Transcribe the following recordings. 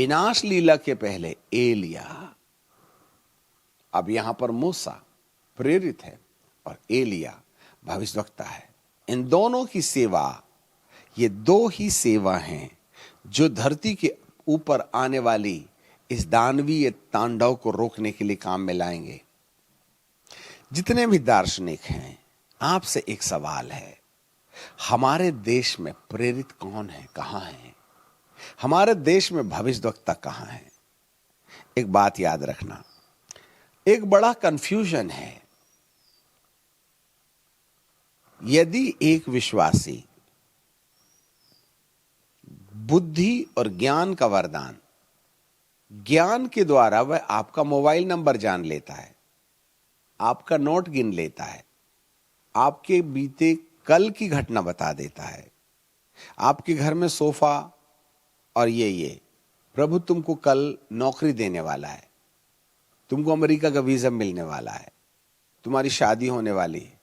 विनाश लीला के पहले एलिया, अब यहां पर मूसा प्रेरित है और एलिया भविष्यवक्ता है। इन दोनों की सेवा, ये दो ही सेवा हैं जो धरती के ऊपर आने वाली इस दानवीय तांडव को रोकने के लिए काम में लाएंगे। जितने भी दार्शनिक हैं, आपसे एक सवाल है, हमारे देश में प्रेरित कौन है, कहां है? हमारे देश में भविष्यवक्ता कहां है? एक बात याद रखना, एक बड़ा कंफ्यूजन है। यदि एक विश्वासी बुद्धि और ज्ञान का वरदान, ज्ञान के द्वारा वह आपका मोबाइल नंबर जान लेता है, आपका नोट गिन लेता है, आपके बीते कल की घटना बता देता है, आपके घर में सोफा और ये प्रभु तुमको कल नौकरी देने वाला है, तुमको अमेरिका का वीजा मिलने वाला है, तुम्हारी शादी होने वाली है,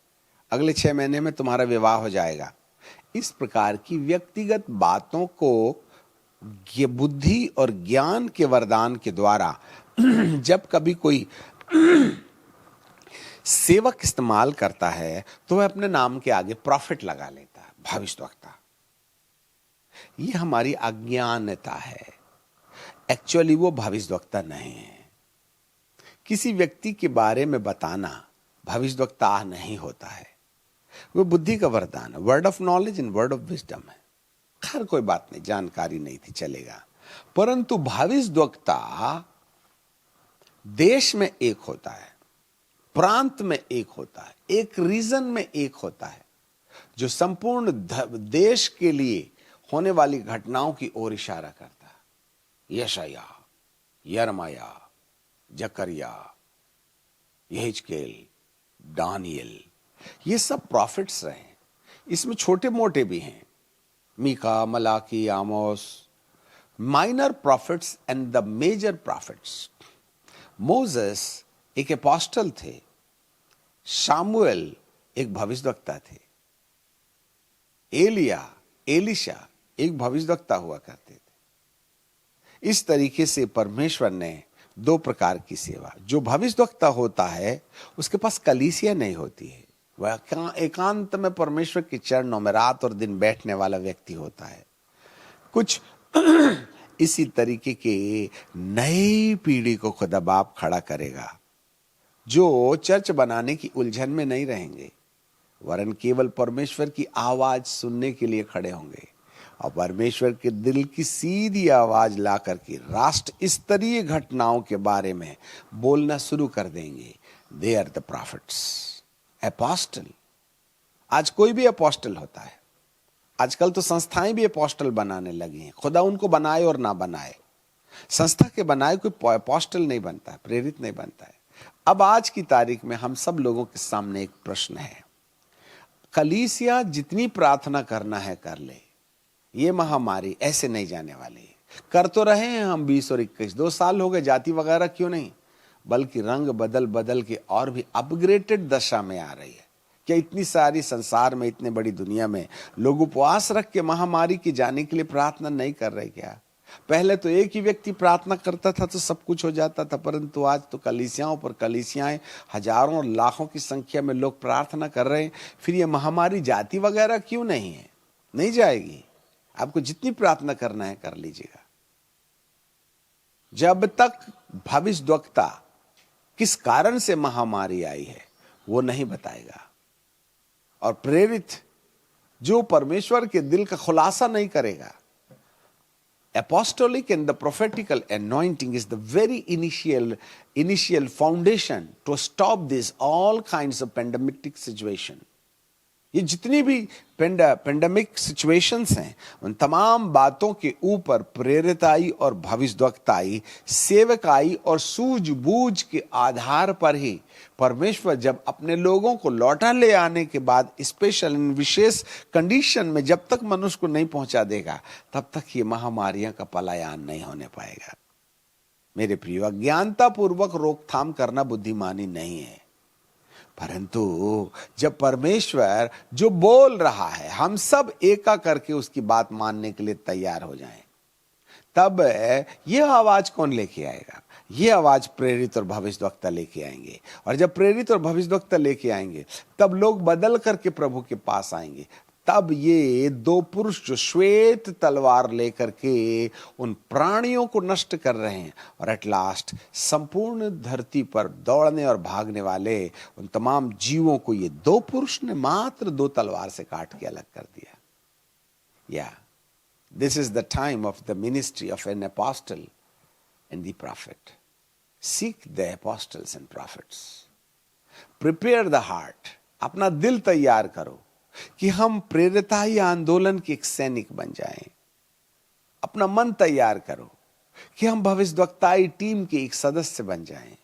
अगले 6 महीने में तुम्हारा विवाह हो जाएगा। इस प्रकार की व्यक्तिगत बातों को ये बुद्धि और ज्ञान के वरदान के द्वारा जब कभी कोई सेवक इस्तेमाल करता है तो वह अपने नाम के आगे प्रॉफिट लगा लेता है, भविष्यवक्ता। ये हमारी अज्ञानता है। एक्चुअली वो भविष्यवक्ता नहीं है। किसी व्यक्ति के बारे में बताना भविष्यवक्ता नहीं होता है, वो बुद्धि का वरदान है, word of knowledge and word of wisdom है। खैर कोई बात नहीं, जानकारी नहीं थी, चलेगा। परंतु भविष्यवक्ता देश में एक होता है, प्रांत में एक होता है, एक रीजन में एक होता है, जो संपूर्ण देश के लिए होने वाली घटनाओं की ओर इशारा करता है। यशाया, यरमाया, जकरिया, यहेजकेल, दानियल, ये सब प्रॉफिट्स रहे। इसमें छोटे मोटे भी हैं, Micah, Malachi, Amos, minor prophets and the major prophets. Moses एक एपोस्टल थे, शामुएल एक भविष्यवक्ता थे, एलिया, एलिशा एक भविष्यवक्ता हुआ करते थे। इस तरीके से परमेश्वर ने दो प्रकार की सेवा, जो भविष्यवक्ता होता है उसके पास कलीसिया नहीं होती है, वह एकांत में परमेश्वर के चरणों में रात और दिन बैठने वाला व्यक्ति होता है। कुछ इसी तरीके के नई पीढ़ी को खुदा बाप खड़ा करेगा, जो चर्च बनाने की उलझन में नहीं रहेंगे, वरन केवल परमेश्वर की आवाज सुनने के लिए खड़े होंगे और परमेश्वर के दिल की सीधी आवाज ला करके राष्ट्र स्तरीय घटनाओं के बारे में बोलना शुरू कर देंगे। They are the prophets, apostle. आज कोई भी एपोस्टल होता है, आजकल तो संस्थाएं भी एपोस्टल बनाने लगी हैं, खुदा उनको बनाए और ना बनाए, संस्था के बनाए कोई एपोस्टल नहीं बनता है, प्रेरित नहीं बनता है। अब आज की तारीख में हम सब लोगों के सामने एक प्रश्न है, कलीसिया जितनी प्रार्थना करना है कर ले, ये महामारी ऐसे नहीं जाने वाली। कर तो रहे हैं हम 20 और 21, 2 साल हो गए, जाति वगैरह क्यों नहीं, बल्कि रंग बदल बदल के और भी अपग्रेडेड दशा में आ रही है। क्या इतनी सारी संसार में, इतने बड़ी दुनिया में लोग उपवास रख के महामारी के जाने के लिए प्रार्थना नहीं कर रहे क्या? पहले तो एक ही व्यक्ति प्रार्थना करता था तो सब कुछ हो जाता था, परंतु आज तो कलीसियाओं पर कलीसियाएं, हजारों और लाखों की संख्या में लोग प्रार्थना कर रहे हैं। फिर ये महामारी जाति वगैरह क्यों नहीं है? नहीं जाएगी। आपको जितनी प्रार्थना करना है कर लीजिएगा। जब तक भविष्यवक्ता किस कारण से महामारी आई है वो नहीं बताएगा, और प्रेरित जो परमेश्वर के दिल का खुलासा नहीं करेगा। Apostolic and the prophetical anointing is the very initial foundation to stop this all kinds of pandemic situation. ये जितनी भी पेंडेमिक सिचुएशंस हैं, उन तमाम बातों के ऊपर प्रेरिताई और भविष्यवक्ताई, सेवकाई और सूझबूझ के आधार पर ही परमेश्वर जब अपने लोगों को लौटा ले आने के बाद स्पेशल इन विशेष कंडीशन में जब तक मनुष्य को नहीं पहुंचा देगा, तब तक ये महामारियां का पलायन नहीं होने पाएगा। मेरे प्रिय, अज्ञानता पूर्वक रोकथाम करना बुद्धिमानी नहीं है, परंतु जब परमेश्वर जो बोल रहा है हम सब एका करके उसकी बात मानने के लिए तैयार हो जाएं, तब ये आवाज कौन लेके आएगा? ये आवाज प्रेरित और भविष्यद्वक्ता लेके आएंगे। और जब प्रेरित और भविष्यद्वक्ता लेके आएंगे तब लोग बदल करके प्रभु के पास आएंगे। तब ये दो पुरुष जो श्वेत तलवार लेकर के उन प्राणियों को नष्ट कर रहे हैं और एट लास्ट संपूर्ण धरती पर दौड़ने और भागने वाले उन तमाम जीवों को ये दो पुरुष ने मात्र दो तलवार से काट के अलग कर दिया। Yeah, this is the time of the ministry of an apostle and the prophet. Seek the apostles and prophets. Prepare the heart. अपना दिल तैयार करो कि हम प्रेरिताई आंदोलन के एक सैनिक बन जाएं। अपना मन तैयार करो कि हम भविष्यद्वक्ताई टीम के एक सदस्य बन जाएं।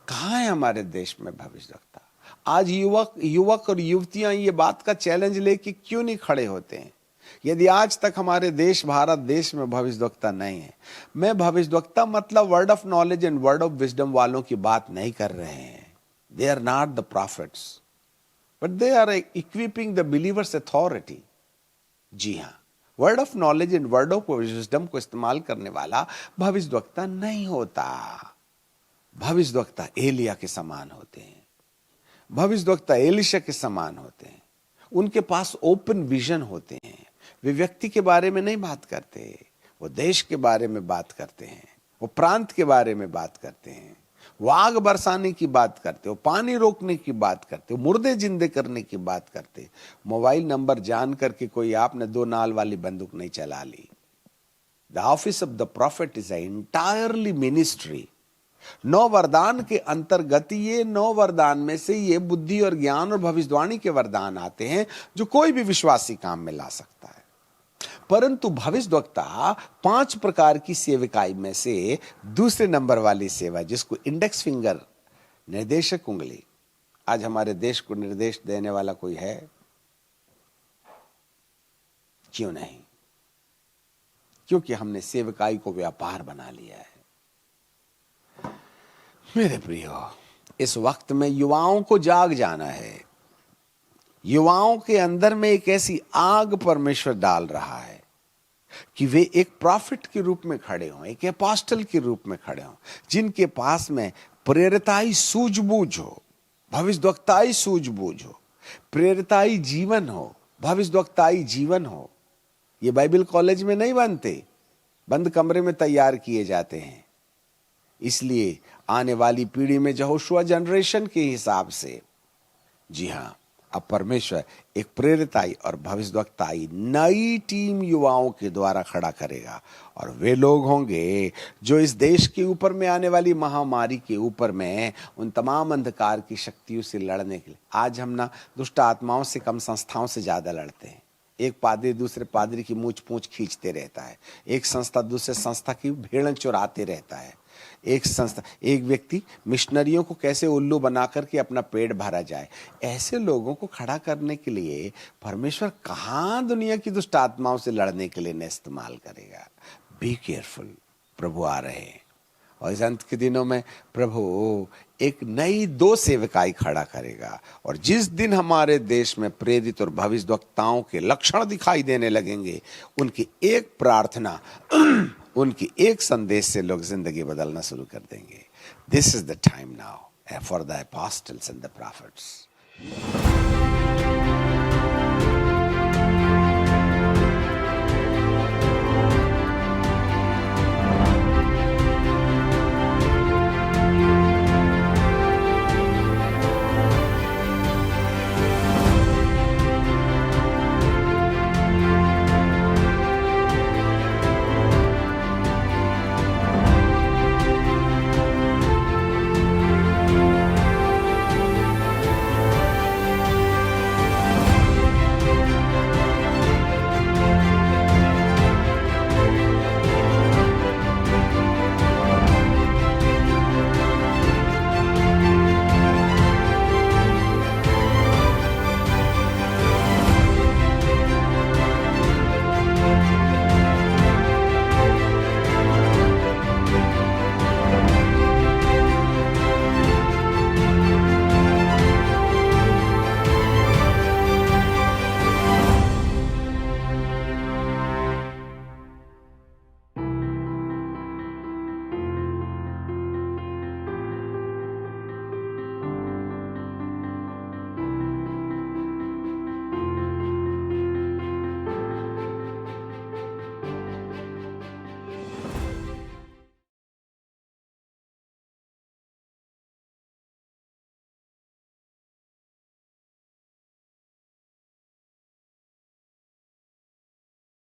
कहाँ है हमारे देश में भविष्यद्वक्ता? आज युवक और युवतियां ये बात का चैलेंज लेके क्यों नहीं खड़े होते हैं? यदि आज तक हमारे देश भारत देश में भविष्यद्वक्ता नहीं है, मैं भविष्यद्वक्ता मतलब word of knowledge and word of wisdom वालों की बात नहीं कर रहे हैं। They are not the prophets but they are equipping the believers authority. जी हाँ, word of knowledge and word of wisdom को इस्तेमाल करने वाला भविष्यद्वक्ता नहीं होता। भविष्यद्वक्ता एलिया के समान होते हैं, भविष्यद्वक्ता एलिशा के समान होते हैं। उनके पास ओपन विजन होते हैं। वे व्यक्ति के बारे में नहीं बात करते, वो देश के बारे में बात करते हैं, वो प्रांत के बारे में बात करते हैं, वो आग बरसाने की बात करते, वो पानी रोकने की बात करते, वो मुर्दे जिंदे करने की बात करते। मोबाइल नंबर जान करके कोई आपने दो नाल वाली बंदूक नहीं चला ली। The office of the prophet is entirely ministry. 9 वरदान के अंतर्गत ये 9 वरदान में से ये बुद्धि और ज्ञान और भविष्यवाणी के वरदान आते हैं जो कोई भी विश्वासी काम में ला सकता है। परंतु भविष्यद्वक्ता 5 प्रकार की सेविकाई में से दूसरे नंबर वाली सेवा, जिसको इंडेक्स फिंगर, निर्देशक उंगली, आज हमारे देश को निर्देश देने वाला कोई है? क्यों नहीं? क्योंकि हमने सेविकाई को व्यापार बना लिया है। मेरे प्रियो, इस वक्त में युवाओं को जाग जाना है। युवाओं के अंदर में एक ऐसी आग परमेश्वर डाल रहा है कि वे एक प्रॉफिट के रूप में खड़े हों, एक एपोस्टल के रूप में खड़े हों, जिनके पास में प्रेरिताई सूझबूझ हो, भविष्यद्वक्ताई सूझबूझ हो, प्रेरिताई जीवन हो, भविष्यद्वक्ताई जीवन हो। ये बाइबल कॉलेज में नहीं बनते, बंद कमरे में तैयार किए जाते हैं। इसलिए आने वाली पीढ़ी में यहोशुआ जनरेशन के हिसाब से, जी हाँ, अब परमेश्वर एक प्रेरिताई और भविष्यद्वक्ताई नई टीम युवाओं के द्वारा खड़ा करेगा। और वे लोग होंगे जो इस देश के ऊपर में आने वाली महामारी के ऊपर में उन तमाम अंधकार की शक्तियों से लड़ने के लिए, आज हम ना दुष्ट आत्माओं से कम संस्थाओं से ज्यादा लड़ते हैं। एक पादरी दूसरे पादरी की मूछ पूछ खींचते रहता है, एक संस्था दूसरे संस्था की भेड़न चुराते रहता है, एक व्यक्ति मिशनरियों को कैसे उल्लू बना करके अपना पेट भरा जाए। ऐसे लोगों को खड़ा करने के लिए परमेश्वर कहां दुनिया की दुष्ट आत्माओं से लड़ने के लिए न इस्तेमाल करेगा। बी केयरफुल, प्रभु आ रहे हैं और इस अंत के दिनों में प्रभु एक नई 2 सेवकाई खड़ा करेगा। और जिस दिन हमारे देश में प्रेरित और भविष्यद्वक्ताओं के लक्षण दिखाई देने लगेंगे, उनकी एक प्रार्थना उनकी एक संदेश से लोग जिंदगी बदलना शुरू कर देंगे। This is the time now for the apostles and the prophets.